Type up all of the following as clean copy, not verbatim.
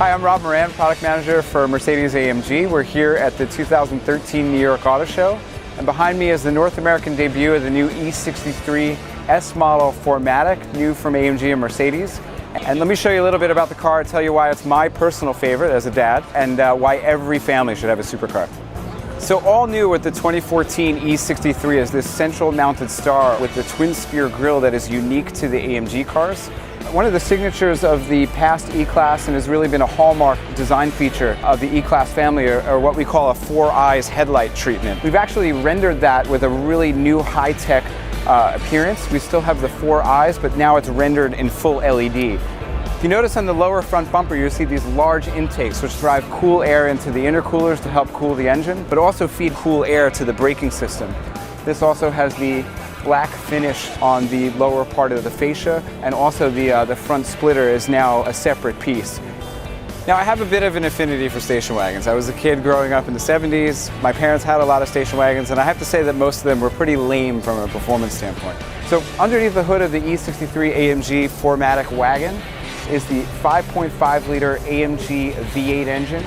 Hi, I'm Rob Moran, Product Manager for Mercedes-AMG. We're here at the 2013 New York Auto Show, and behind me is the North American debut of the new E63 S model 4MATIC, new from AMG and Mercedes. And let me show you a little bit about the car, tell you why it's my personal favorite as a dad, and why every family should have a supercar. So all new with the 2014 E63 is this central mounted star with the twin spear grille that is unique to the AMG cars. One of the signatures of the past E-Class, and has really been a hallmark design feature of the E-Class family, are what we call a 4 eyes headlight treatment. We've actually rendered that with a really new high-tech appearance. We still have the 4 eyes, but now it's rendered in full LED. If you notice on the lower front bumper, you'll see these large intakes which drive cool air into the intercoolers to help cool the engine, but also feed cool air to the braking system. This also has the black finish on the lower part of the fascia, and also the front splitter is now a separate piece. Now, I have a bit of an affinity for station wagons. I was a kid growing up in the 70s. My parents had a lot of station wagons, and I have to say that most of them were pretty lame from a performance standpoint. So underneath the hood of the E63 AMG 4MATIC Wagon is the 5.5 liter AMG V8 engine,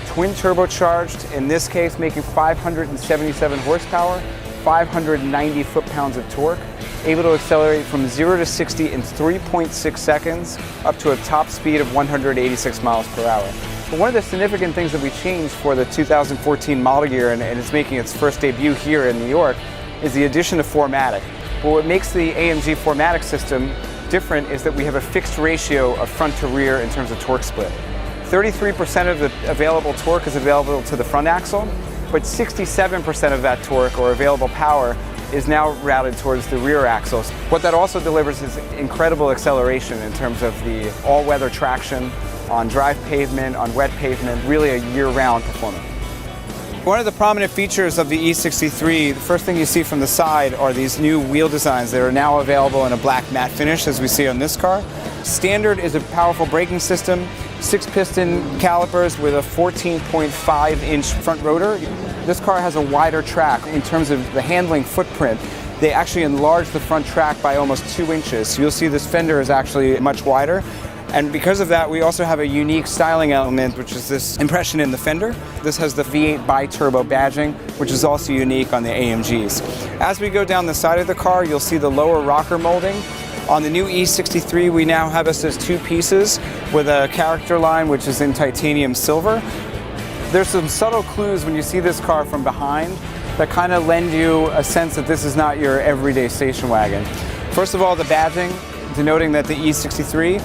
twin turbocharged, in this case making 577 horsepower, 590 foot-pounds of torque, able to accelerate from 0 to 60 in 3.6 seconds, up to a top speed of 186 miles per hour. But one of the significant things that we changed for the 2014 model year, and it's making its first debut here in New York, is the addition of 4MATIC. But what makes the AMG 4MATIC system different is that we have a fixed ratio of front to rear in terms of torque split. 33% of the available torque is available to the front axle, but 67% of that torque, or available power, is now routed towards the rear axles. What that also delivers is incredible acceleration in terms of the all-weather traction on dry pavement, on wet pavement, really a year-round performance. One of the prominent features of the E63, the first thing you see from the side are these new wheel designs that are now available in a black matte finish, as we see on this car. Standard is a powerful braking system, 6-piston calipers with a 14.5-inch front rotor. This car has a wider track. In terms of the handling footprint, they actually enlarged the front track by almost 2 inches. So you'll see this fender is actually much wider. And because of that, we also have a unique styling element, which is this impression in the fender. This has the V8 bi-turbo badging, which is also unique on the AMGs. As we go down the side of the car, you'll see the lower rocker molding. On the new E63, we now have this as 2 pieces with a character line which is in titanium silver. There's some subtle clues when you see this car from behind that kind of lend you a sense that this is not your everyday station wagon. First of all, the badging, denoting that the E63,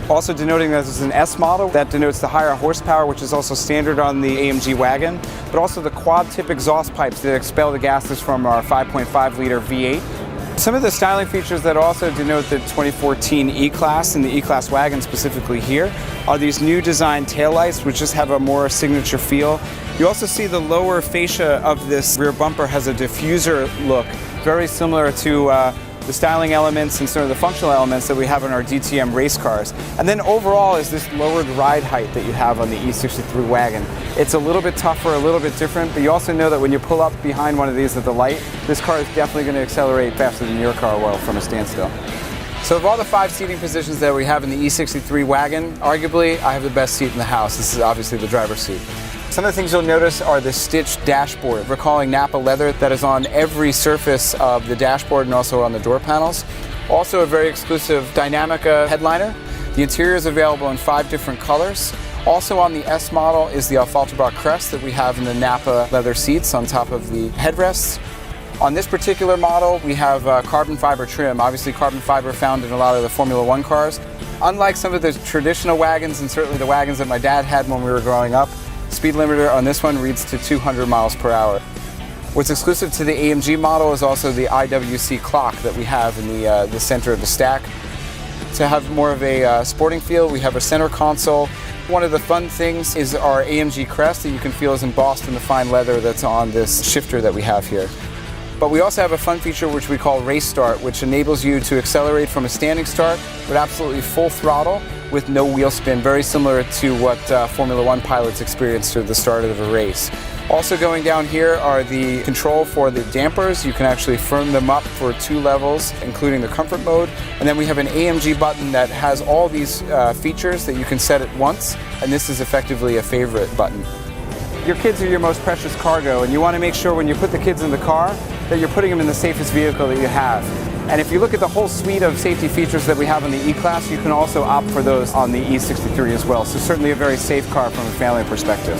also denoting that this is an S model. That denotes the higher horsepower, which is also standard on the AMG Wagon, but also the quad-tip exhaust pipes that expel the gases from our 5.5 liter V8. Some of the styling features that also denote the 2014 E-Class and the E-Class Wagon specifically here are these new design taillights, which just have a more signature feel. You also see the lower fascia of this rear bumper has a diffuser look, very similar to the styling elements and sort of the functional elements that we have in our DTM race cars. And then overall is this lowered ride height that you have on the E63 Wagon. It's a little bit tougher, a little bit different, but you also know that when you pull up behind one of these at the light, this car is definitely going to accelerate faster than your car will from a standstill. So of all the 5 seating positions that we have in the E63 Wagon, arguably I have the best seat in the house. This is obviously the driver's seat. Some of the things you'll notice are the stitched dashboard, recalling Napa leather that is on every surface of the dashboard and also on the door panels. Also a very exclusive Dynamica headliner. The interior is available in 5 different colors. Also on the S model is the Alfalterbach crest that we have in the Napa leather seats on top of the headrests. On this particular model, we have carbon fiber trim, obviously carbon fiber found in a lot of the Formula One cars. Unlike some of the traditional wagons, and certainly the wagons that my dad had when we were growing up, speed limiter on this one reads to 200 miles per hour. What's exclusive to the AMG model is also the IWC clock that we have in the center of the stack. To have more of a sporting feel, we have a center console. One of the fun things is our AMG crest that you can feel is embossed in the fine leather that's on this shifter that we have here. But we also have a fun feature which we call Race Start, which enables you to accelerate from a standing start with absolutely full throttle with no wheel spin, very similar to what Formula One pilots experience at the start of a race. Also going down here are the control for the dampers. You can actually firm them up for 2 levels, including the comfort mode. And then we have an AMG button that has all these features that you can set at once, and this is effectively a favorite button. Your kids are your most precious cargo, and you want to make sure when you put the kids in the car that you're putting them in the safest vehicle that you have. And if you look at the whole suite of safety features that we have on the E-Class, you can also opt for those on the E63 as well. So certainly a very safe car from a family perspective.